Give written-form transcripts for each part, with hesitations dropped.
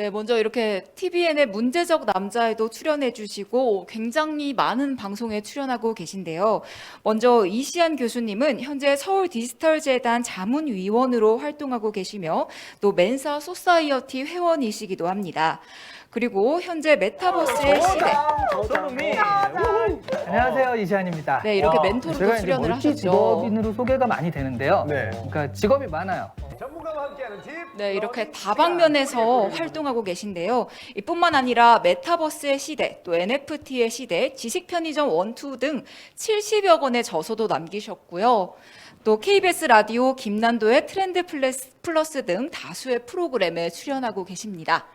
네, 먼저 이렇게 TVN의 문제적 남자에도 출연해 주시고 굉장히 많은 방송에 출연하고 계신데요. 먼저 이시안 교수님은 현재 서울 디지털재단 자문위원으로 활동하고 계시며 또 멘사 소사이어티 회원이시기도 합니다. 그리고 현재 메타버스의 시대. 손흥민. 안녕하세요, 이시안입니다. 네, 이렇게 멘토로도 제가 이제 출연을 멀티 하셨죠. 직업인으로 소개가 많이 되는데요. 네. 그러니까 직업이 많아요. 전문가와 함께하는 팁. 네, 이렇게 다방면에서 활동하고 계신데요. 이뿐만 아니라 메타버스의 시대, 또 NFT의 시대, 지식 편의점 원투 등 70여 권의 저서도 남기셨고요. 또 KBS 라디오 김난도의 트렌드 플러스 등 다수의 프로그램에 출연하고 계십니다.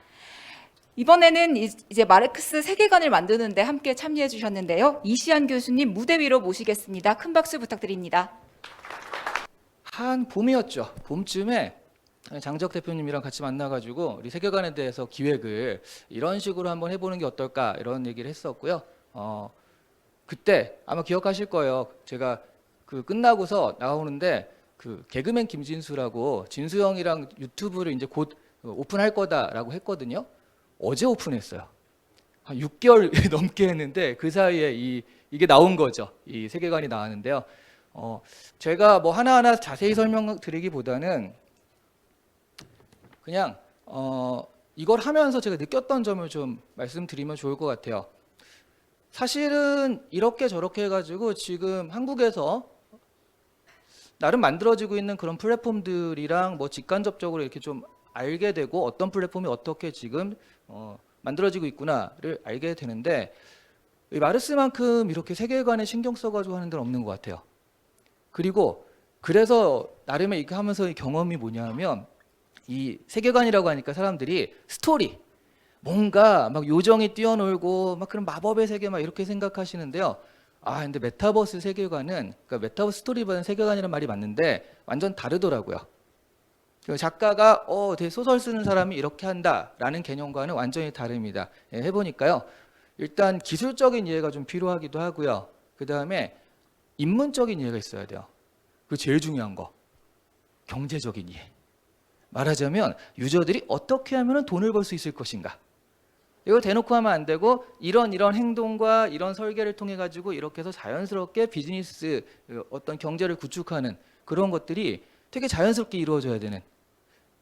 이번에는 이제 마르크스 세계관을 만드는데 함께 참여해 주셨는데요. 이시안 교수님 무대 위로 모시겠습니다. 큰 박수 부탁드립니다. 한 봄이었죠. 봄쯤에 장적 대표님이랑 같이 만나가지고 우리 세계관에 대해서 기획을 이런 식으로 한번 해보는 게 어떨까 이런 얘기를 했었고요. 그때 아마 기억하실 거예요. 제가 그 끝나고서 나오는데 그 개그맨 김진수라고 진수 형이랑 유튜브를 이제 곧 오픈할 거다라고 했거든요. 어제 오픈했어요. 한 6개월 넘게 했는데 그 사이에 이게 나온 거죠. 이 세계관이 나왔는데요. 제가 뭐 하나하나 자세히 설명드리기보다는 그냥 이걸 하면서 제가 느꼈던 점을 좀 말씀드리면 좋을 것 같아요. 사실은 이렇게 저렇게 해가지고 지금 한국에서 나름 만들어지고 있는 그런 플랫폼들이랑 뭐 직간접적으로 이렇게 좀 알게 되고 어떤 플랫폼이 어떻게 지금 만들어지고 있구나를 알게 되는데 마르스만큼 이렇게 세계관에 신경 써가지고 하는 데는 없는 것 같아요. 그리고 그래서 나름의 이렇게 하면서 경험이 뭐냐면 이 세계관이라고 하니까 사람들이 스토리 뭔가 막 요정이 뛰어놀고 막 그런 마법의 세계 막 이렇게 생각하시는데요. 근데 메타버스 세계관은 그러니까 메타버스 스토리보다는 세계관이라는 말이 맞는데 완전 다르더라고요. 작가가 되게 소설 쓰는 사람이 이렇게 한다라는 개념과는 완전히 다릅니다. 해보니까요. 일단 기술적인 이해가 좀 필요하기도 하고요. 그 다음에 인문적인 이해가 있어야 돼요. 그리고 제일 중요한 거 경제적인 이해. 말하자면 유저들이 어떻게 하면 돈을 벌 수 있을 것인가. 이거 대놓고 하면 안 되고 이런 행동과 이런 설계를 통해 가지고 이렇게 해서 자연스럽게 비즈니스 어떤 경제를 구축하는 그런 것들이 되게 자연스럽게 이루어져야 되는.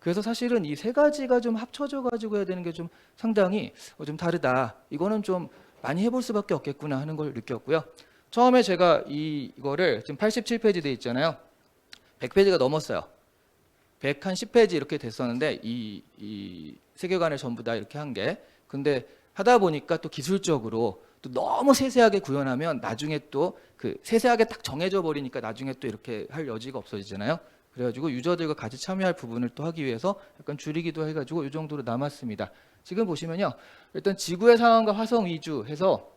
그래서 사실은 이 세 가지가 좀 합쳐져 가지고 해야 되는 게 좀 상당히 좀 다르다. 이거는 좀 많이 해볼 수밖에 없겠구나 하는 걸 느꼈고요. 처음에 제가 이거를 지금 87페이지 돼 있잖아요. 100페이지가 넘었어요. 110페이지 이렇게 됐었는데 이 세계관을 전부 다 이렇게 한 게. 근데 하다 보니까 또 기술적으로 또 너무 세세하게 구현하면 나중에 또 그 세세하게 딱 정해져 버리니까 나중에 또 이렇게 할 여지가 없어지잖아요. 그래가지고 유저들과 같이 참여할 부분을 또 하기 위해서 약간 줄이기도 해가지고 이 정도로 남았습니다. 지금 보시면요. 일단 지구의 상황과 화성 위주 해서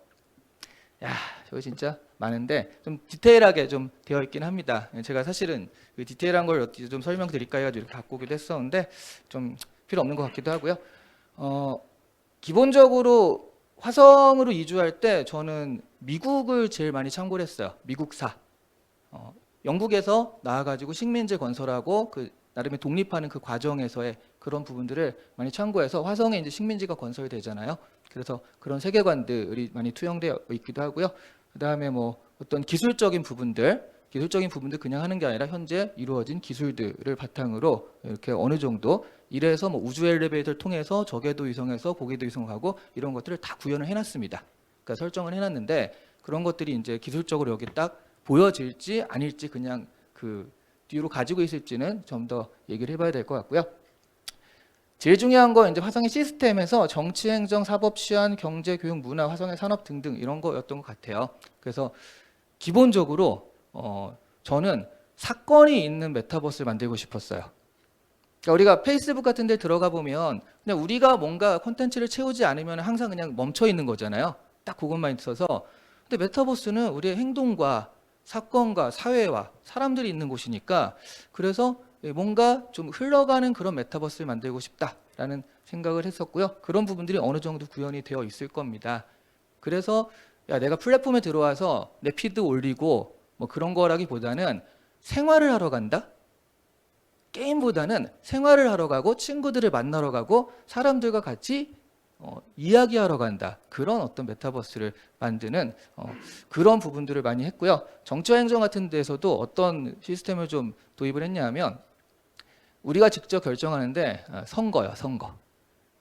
저거 진짜 많은데 좀 디테일하게 좀 되어 있긴 합니다. 제가 사실은 그 디테일한 걸 어떻게 좀 설명드릴까 해가지고 이렇게 갖고 오기도 했었는데 좀 필요 없는 것 같기도 하고요. 기본적으로 화성으로 이주할 때 저는 미국을 제일 많이 참고를 했어요. 미국사. 영국에서 나와가지고 식민지 건설하고 그 나름의 독립하는 그 과정에서의 그런 부분들을 많이 참고해서 화성에 이제 식민지가 건설되잖아요. 그래서 그런 세계관들이 많이 투영되어 있기도 하고요. 그 다음에 뭐 어떤 기술적인 부분들 그냥 하는 게 아니라 현재 이루어진 기술들을 바탕으로 이렇게 어느 정도 이래서 뭐 우주 엘리베이터를 통해서 저궤도 위성에서 고궤도 위성을 가고 이런 것들을 다 구현을 해놨습니다. 그러니까 설정을 해놨는데 그런 것들이 이제 기술적으로 여기 딱 보여질지 아닐지 그냥 그 뒤로 가지고 있을지는 좀 더 얘기를 해봐야 될 것 같고요. 제일 중요한 건 이제 화성의 시스템에서 정치, 행정, 사법, 치안, 경제, 교육, 문화, 화성의 산업 등등 이런 거였던 것 같아요. 그래서 기본적으로 저는 사건이 있는 메타버스를 만들고 싶었어요. 그러니까 우리가 페이스북 같은 데 들어가 보면 그냥 우리가 뭔가 콘텐츠를 채우지 않으면 항상 그냥 멈춰 있는 거잖아요. 딱 그것만 있어서. 근데 메타버스는 우리의 행동과 사건과 사회와 사람들이 있는 곳이니까 그래서 뭔가 좀 흘러가는 그런 메타버스를 만들고 싶다라는 생각을 했었고요. 그런 부분들이 어느 정도 구현이 되어 있을 겁니다. 그래서 내가 플랫폼에 들어와서 내 피드 올리고 뭐 그런 거라기보다는 생활을 하러 간다? 게임보다는 생활을 하러 가고 친구들을 만나러 가고 사람들과 같이 이야기하러 간다. 그런 어떤 메타버스를 만드는 그런 부분들을 많이 했고요. 정치와 행정 같은 데서도 어떤 시스템을 좀 도입을 했냐면 우리가 직접 결정하는데 선거요, 선거.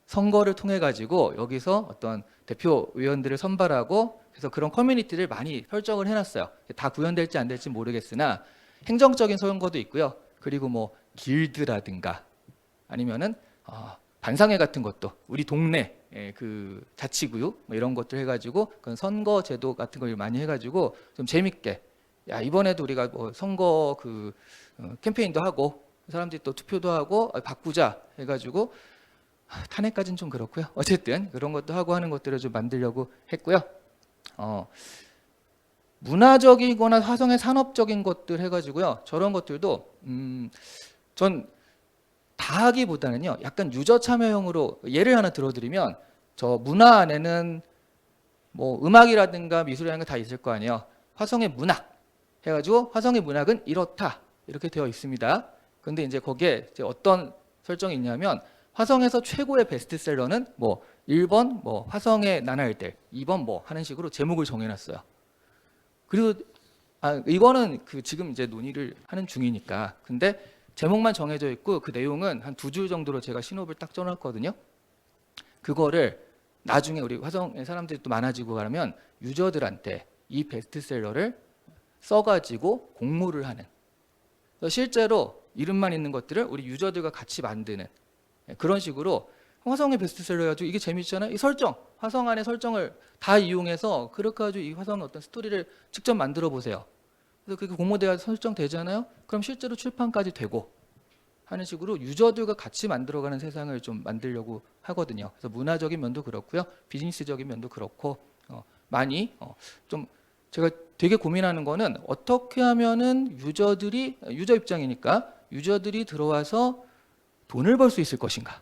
선거를 통해 가지고 여기서 어떤 대표 의원들을 선발하고 그래서 그런 커뮤니티를 많이 설정을 해놨어요. 다 구현될지 안 될지 모르겠으나 행정적인 선거도 있고요. 그리고 뭐 길드라든가 아니면은 반상회 같은 것도 우리 동네 그 자치구역 뭐 이런 것들 해가지고 그런 선거 제도 같은 걸 많이 해가지고 좀 재밌게 야 이번에도 우리가 뭐 선거 그 캠페인도 하고 사람들이 또 투표도 하고 바꾸자 해가지고 탄핵까지는 좀 그렇고요. 어쨌든 그런 것도 하고 하는 것들을 좀 만들려고 했고요. 문화적이거나 화성의 산업적인 것들 해가지고요. 저런 것들도 전 다 하기보다는요. 약간 유저 참여형으로 예를 하나 들어드리면 저 문화 안에는 뭐 음악이라든가 미술이라는 게 다 있을 거 아니에요. 화성의 문학 해가지고 화성의 문학은 이렇다 이렇게 되어 있습니다. 근데 이제 거기에 이제 어떤 설정이 있냐면 화성에서 최고의 베스트셀러는 뭐 1번 뭐 화성의 나날들, 2번 뭐 하는 식으로 제목을 정해놨어요. 그리고 이거는 그 지금 이제 논의를 하는 중이니까. 근데 제목만 정해져 있고 그 내용은 한 2줄 정도로 제가 신호를 딱 써놨거든요. 그거를 나중에 우리 화성의 사람들이 또 많아지고 가면 유저들한테 이 베스트셀러를 써가지고 공모를 하는. 실제로 이름만 있는 것들을 우리 유저들과 같이 만드는 그런 식으로 화성의 베스트셀러 해가지고 이게 재밌잖아요. 이 설정, 화성 안에 설정을 다 이용해서 그렇게 가지고 이 화성의 어떤 스토리를 직접 만들어 보세요. 그래서 그게 공모대가 설정되잖아요. 그럼 실제로 출판까지 되고 하는 식으로 유저들과 같이 만들어가는 세상을 좀 만들려고 하거든요. 그래서 문화적인 면도 그렇고요, 비즈니스적인 면도 그렇고 많이 좀 제가 되게 고민하는 거는 어떻게 하면은 유저 입장이니까 유저들이 들어와서 돈을 벌 수 있을 것인가.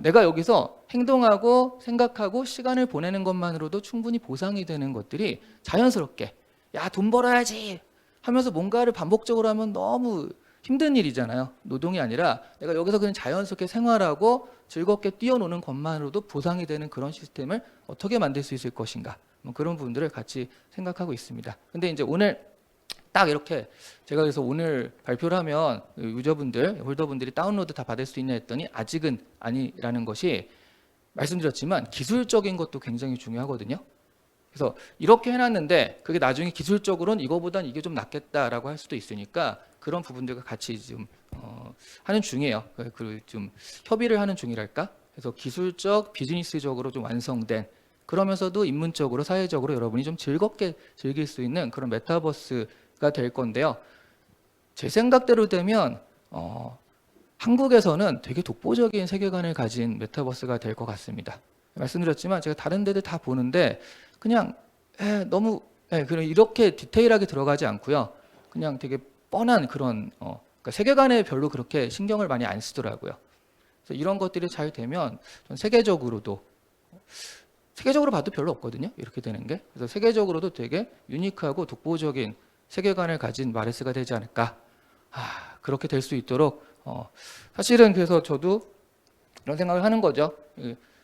내가 여기서 행동하고 생각하고 시간을 보내는 것만으로도 충분히 보상이 되는 것들이 자연스럽게 야, 돈 벌어야지 하면서 뭔가를 반복적으로 하면 너무 힘든 일이잖아요. 노동이 아니라 내가 여기서 그냥 자연스럽게 생활하고 즐겁게 뛰어노는 것만으로도 보상이 되는 그런 시스템을 어떻게 만들 수 있을 것인가. 뭐 그런 부분들을 같이 생각하고 있습니다. 근데 이제 오늘 딱 이렇게 제가 그래서 오늘 발표를 하면 유저분들, 홀더분들이 다운로드 다 받을 수 있냐 했더니 아직은 아니라는 것이 말씀드렸지만 기술적인 것도 굉장히 중요하거든요. 그래서 이렇게 해놨는데 그게 나중에 기술적으로는 이거보단 이게 좀 낫겠다라고 할 수도 있으니까 그런 부분들과 같이 좀 하는 중이에요. 그 좀 협의를 하는 중이랄까. 그래서 기술적, 비즈니스적으로 좀 완성된 그러면서도 인문적으로, 사회적으로 여러분이 좀 즐겁게 즐길 수 있는 그런 메타버스가 될 건데요. 제 생각대로 되면 한국에서는 되게 독보적인 세계관을 가진 메타버스가 될 것 같습니다. 말씀드렸지만 제가 다른 데들 다 보는데 그냥 너무 그냥 이렇게 디테일하게 들어가지 않고요. 그냥 되게 뻔한 그런 그러니까 세계관에 별로 그렇게 신경을 많이 안 쓰더라고요. 그래서 이런 것들이 잘 되면 전 세계적으로 봐도 별로 없거든요. 이렇게 되는 게. 그래서 세계적으로도 되게 유니크하고 독보적인 세계관을 가진 마르스가 되지 않을까. 그렇게 될 수 있도록 사실은 그래서 저도 이런 생각을 하는 거죠.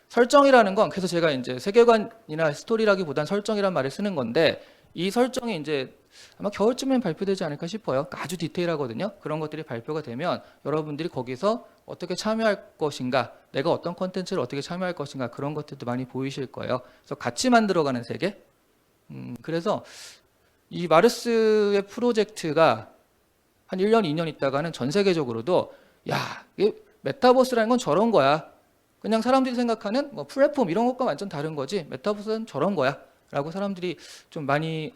설정이라는 건 그래서 제가 이제 세계관이나 스토리라기보단 설정이란 말을 쓰는 건데 이 설정이 이제 아마 겨울쯤엔 발표되지 않을까 싶어요. 아주 디테일하거든요. 그런 것들이 발표가 되면 여러분들이 거기서 어떻게 참여할 것인가, 내가 어떤 콘텐츠를 어떻게 참여할 것인가 그런 것들도 많이 보이실 거예요. 그래서 같이 만들어가는 세계. 그래서 이 마르스의 프로젝트가 한 1년, 2년 있다가는 전 세계적으로도 야, 이 메타버스라는 건 저런 거야. 그냥 사람들이 생각하는 뭐 플랫폼 이런 것과 완전 다른 거지 메타버스는 저런 거야 라고 사람들이 좀 많이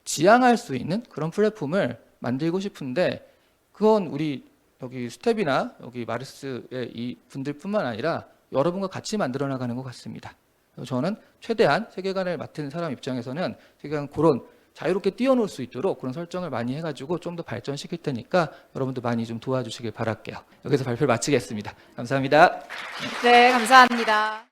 지향할 수 있는 그런 플랫폼을 만들고 싶은데 그건 우리 여기 스텝이나 여기 마르스의 이 분들뿐만 아니라 여러분과 같이 만들어 나가는 것 같습니다. 저는 최대한 세계관을 맡은 사람 입장에서는 세계관 그런 자유롭게 뛰어놀 수 있도록 그런 설정을 많이 해가지고 좀 더 발전시킬 테니까 여러분도 많이 좀 도와주시길 바랄게요. 여기서 발표를 마치겠습니다. 감사합니다. 네, 감사합니다.